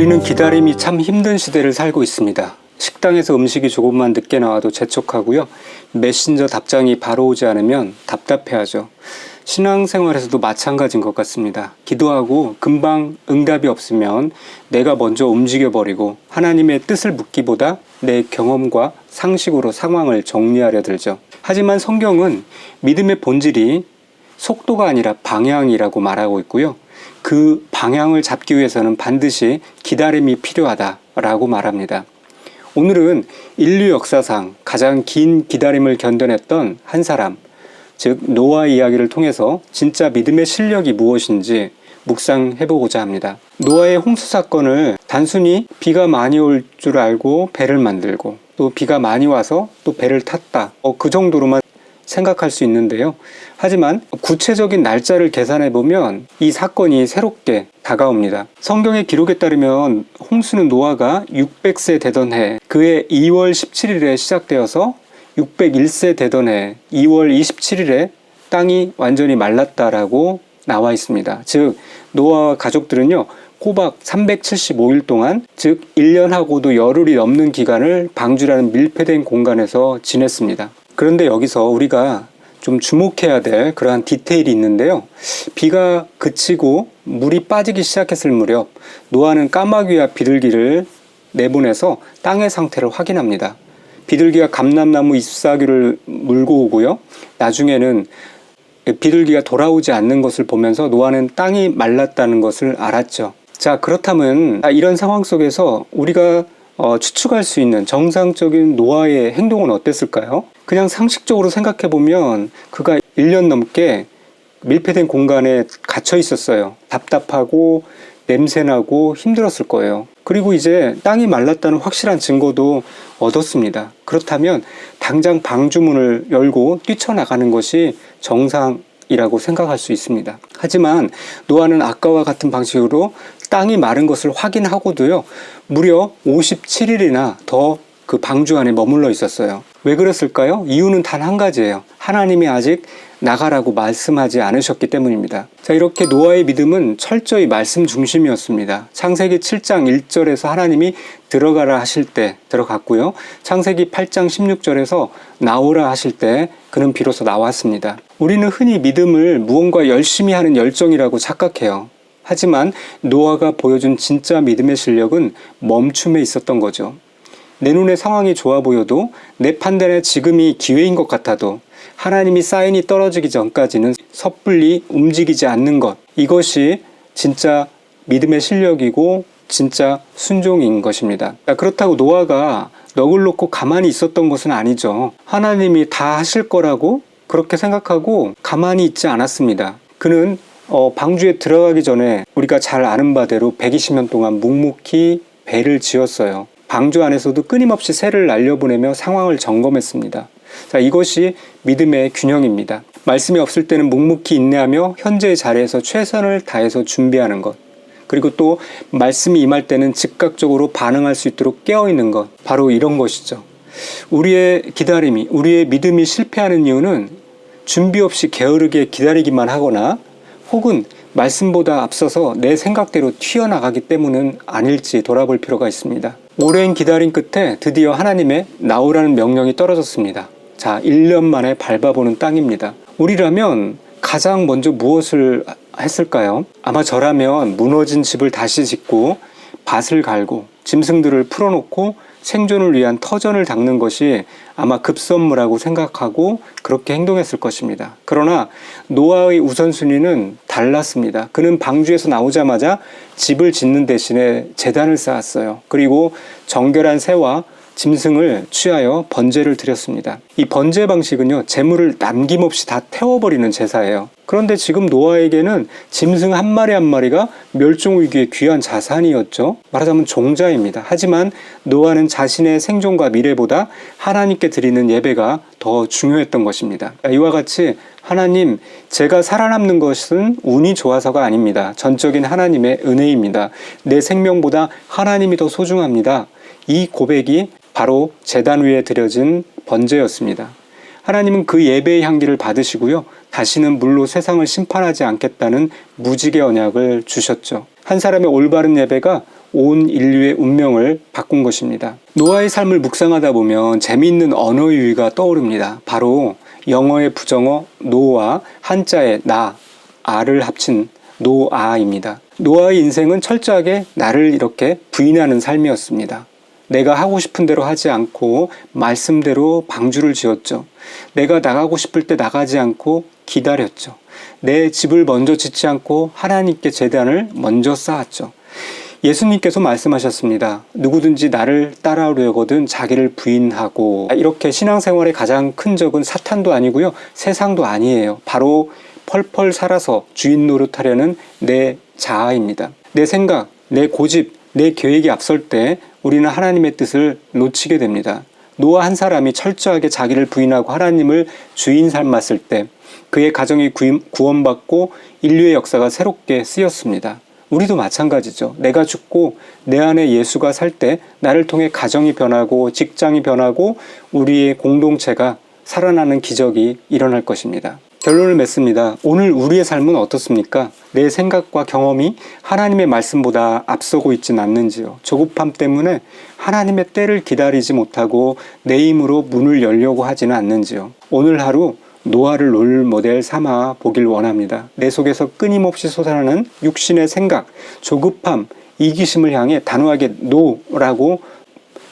우리는 기다림이 참 힘든 시대를 살고 있습니다. 식당에서 음식이 조금만 늦게 나와도 재촉하고요. 메신저 답장이 바로 오지 않으면 답답해하죠. 신앙생활에서도 마찬가지인 것 같습니다. 기도하고 금방 응답이 없으면 내가 먼저 움직여버리고 하나님의 뜻을 묻기보다 내 경험과 상식으로 상황을 정리하려 들죠. 하지만 성경은 믿음의 본질이 속도가 아니라 방향이라고 말하고 있고요. 그 방향을 잡기 위해서는 반드시 기다림이 필요하다라고 말합니다. 오늘은 인류 역사상 가장 긴 기다림을 견뎌냈던 한 사람, 즉 노아 이야기를 통해서 진짜 믿음의 실력이 무엇인지 묵상해보고자 합니다. 노아의 홍수 사건을 단순히 비가 많이 올 줄 알고 배를 만들고 또 비가 많이 와서 또 배를 탔다, 그 정도로만 생각할 수 있는데요. 하지만 구체적인 날짜를 계산해보면 이 사건이 새롭게 다가옵니다. 성경의 기록에 따르면 홍수는 노아가 600세 되던 해 그해 2월 17일에 시작되어서 601세 되던 해 2월 27일에 땅이 완전히 말랐다라고 나와 있습니다. 즉 노아와 가족들은요 꼬박 375일 동안, 즉 1년하고도 열흘이 넘는 기간을 방주라는 밀폐된 공간에서 지냈습니다. 그런데 여기서 우리가 좀 주목해야 될 그러한 디테일이 있는데요. 비가 그치고 물이 빠지기 시작했을 무렵 노아는 까마귀와 비둘기를 내보내서 땅의 상태를 확인합니다. 비둘기가 감람나무 잎사귀를 물고 오고요. 나중에는 비둘기가 돌아오지 않는 것을 보면서 노아는 땅이 말랐다는 것을 알았죠. 자, 그렇다면 이런 상황 속에서 우리가 추측할 수 있는 정상적인 노아의 행동은 어땠을까요? 그냥 상식적으로 생각해보면 그가 1년 넘게 밀폐된 공간에 갇혀 있었어요. 답답하고 냄새나고 힘들었을 거예요. 그리고 이제 땅이 말랐다는 확실한 증거도 얻었습니다. 그렇다면 당장 방주문을 열고 뛰쳐나가는 것이 정상이라고 생각할 수 있습니다. 하지만 노아는 아까와 같은 방식으로 땅이 마른 것을 확인하고도요, 무려 57일이나 더 그 방주 안에 머물러 있었어요. 왜 그랬을까요? 이유는 단 한 가지예요. 하나님이 아직 나가라고 말씀하지 않으셨기 때문입니다. 자, 이렇게 노아의 믿음은 철저히 말씀 중심이었습니다. 창세기 7장 1절에서 하나님이 들어가라 하실 때 들어갔고요. 창세기 8장 16절에서 나오라 하실 때 그는 비로소 나왔습니다. 우리는 흔히 믿음을 무언가 열심히 하는 열정이라고 착각해요. 하지만 노아가 보여준 진짜 믿음의 실력은 멈춤에 있었던 거죠. 내 눈에 상황이 좋아 보여도, 내 판단에 지금이 기회인 것 같아도 하나님이 사인이 떨어지기 전까지는 섣불리 움직이지 않는 것, 이것이 진짜 믿음의 실력이고 진짜 순종인 것입니다. 그렇다고 노아가 넋을 놓고 가만히 있었던 것은 아니죠. 하나님이 다 하실 거라고 그렇게 생각하고 가만히 있지 않았습니다. 그는 방주에 들어가기 전에 우리가 잘 아는 바대로 120년 동안 묵묵히 배를 지었어요. 방주 안에서도 끊임없이 새를 날려보내며 상황을 점검했습니다. 자, 이것이 믿음의 균형입니다. 말씀이 없을 때는 묵묵히 인내하며 현재의 자리에서 최선을 다해서 준비하는 것, 그리고 또 말씀이 임할 때는 즉각적으로 반응할 수 있도록 깨어있는 것, 바로 이런 것이죠. 우리의 기다림이, 우리의 믿음이 실패하는 이유는 준비 없이 게으르게 기다리기만 하거나 혹은 말씀보다 앞서서 내 생각대로 튀어나가기 때문은 아닐지 돌아볼 필요가 있습니다. 오랜 기다림 끝에 드디어 하나님의 나오라는 명령이 떨어졌습니다. 자, 1년 만에 밟아보는 땅입니다. 우리라면 가장 먼저 무엇을 했을까요? 아마 저라면 무너진 집을 다시 짓고 밭을 갈고 짐승들을 풀어놓고 생존을 위한 터전을 닦는 것이 아마 급선무라고 생각하고 그렇게 행동했을 것입니다. 그러나 노아의 우선순위는 달랐습니다. 그는 방주에서 나오자마자 집을 짓는 대신에 제단을 쌓았어요. 그리고 정결한 새와 짐승을 취하여 번제를 드렸습니다. 이 번제 방식은요, 재물을 남김없이 다 태워버리는 제사예요. 그런데 지금 노아에게는 짐승 한 마리 한 마리가 멸종위기의 귀한 자산이었죠. 말하자면 종자입니다. 하지만 노아는 자신의 생존과 미래보다 하나님께 드리는 예배가 더 중요했던 것입니다. 이와 같이 하나님, 제가 살아남는 것은 운이 좋아서가 아닙니다. 전적인 하나님의 은혜입니다. 내 생명보다 하나님이 더 소중합니다. 이 고백이 바로 제단 위에 드려진 번제였습니다. 하나님은 그 예배의 향기를 받으시고요. 다시는 물로 세상을 심판하지 않겠다는 무지개 언약을 주셨죠. 한 사람의 올바른 예배가 온 인류의 운명을 바꾼 것입니다. 노아의 삶을 묵상하다 보면 재미있는 언어 유희가 떠오릅니다. 바로 영어의 부정어 노와 한자의 나, 아를 합친 노아입니다. 노아의 인생은 철저하게 나를 이렇게 부인하는 삶이었습니다. 내가 하고 싶은 대로 하지 않고 말씀대로 방주를 지었죠. 내가 나가고 싶을 때 나가지 않고 기다렸죠. 내 집을 먼저 짓지 않고 하나님께 제단을 먼저 쌓았죠. 예수님께서 말씀하셨습니다. 누구든지 나를 따라오려거든 자기를 부인하고. 이렇게 신앙생활의 가장 큰 적은 사탄도 아니고요. 세상도 아니에요. 바로 펄펄 살아서 주인 노릇하려는 내 자아입니다. 내 생각, 내 고집, 내 계획이 앞설 때 우리는 하나님의 뜻을 놓치게 됩니다. 노아 한 사람이 철저하게 자기를 부인하고 하나님을 주인 삼았을 때 그의 가정이 구원받고 인류의 역사가 새롭게 쓰였습니다. 우리도 마찬가지죠. 내가 죽고 내 안에 예수가 살 때 나를 통해 가정이 변하고 직장이 변하고 우리의 공동체가 살아나는 기적이 일어날 것입니다. 결론을 맺습니다. 오늘 우리의 삶은 어떻습니까? 내 생각과 경험이 하나님의 말씀보다 앞서고 있지는 않는지요. 조급함 때문에 하나님의 때를 기다리지 못하고 내 힘으로 문을 열려고 하지는 않는지요. 오늘 하루 노아를 롤 모델 삼아 보길 원합니다. 내 속에서 끊임없이 솟아나는 육신의 생각, 조급함, 이기심을 향해 단호하게 노라고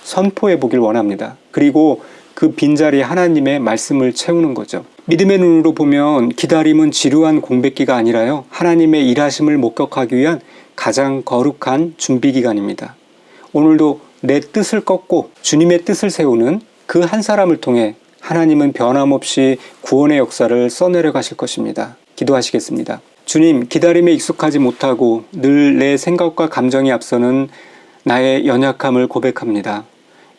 선포해 보길 원합니다. 그리고 그 빈자리에 하나님의 말씀을 채우는 거죠. 믿음의 눈으로 보면 기다림은 지루한 공백기가 아니라요. 하나님의 일하심을 목격하기 위한 가장 거룩한 준비기간입니다. 오늘도 내 뜻을 꺾고 주님의 뜻을 세우는 그 한 사람을 통해 하나님은 변함없이 구원의 역사를 써내려 가실 것입니다. 기도하시겠습니다. 주님, 기다림에 익숙하지 못하고 늘 내 생각과 감정이 앞서는 나의 연약함을 고백합니다.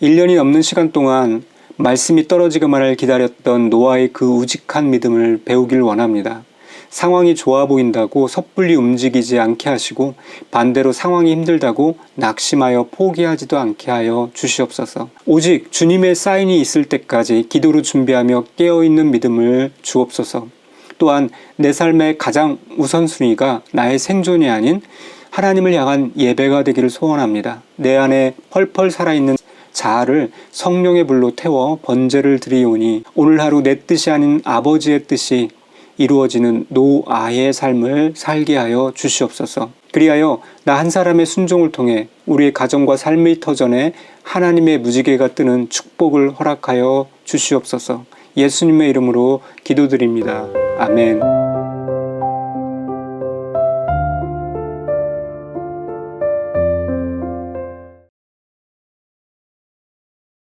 1년이 넘는 시간 동안 말씀이 떨어지기만을 기다렸던 노아의 그 우직한 믿음을 배우길 원합니다. 상황이 좋아 보인다고 섣불리 움직이지 않게 하시고 반대로 상황이 힘들다고 낙심하여 포기하지도 않게 하여 주시옵소서. 오직 주님의 사인이 있을 때까지 기도로 준비하며 깨어있는 믿음을 주옵소서. 또한 내 삶의 가장 우선순위가 나의 생존이 아닌 하나님을 향한 예배가 되기를 소원합니다. 내 안에 펄펄 살아있는 자아를 성령의 불로 태워 번제를 드리오니 오늘 하루 내 뜻이 아닌 아버지의 뜻이 이루어지는 노아의 삶을 살게 하여 주시옵소서. 그리하여 나 한 사람의 순종을 통해 우리의 가정과 삶의 터전에 하나님의 무지개가 뜨는 축복을 허락하여 주시옵소서. 예수님의 이름으로 기도드립니다. 아멘.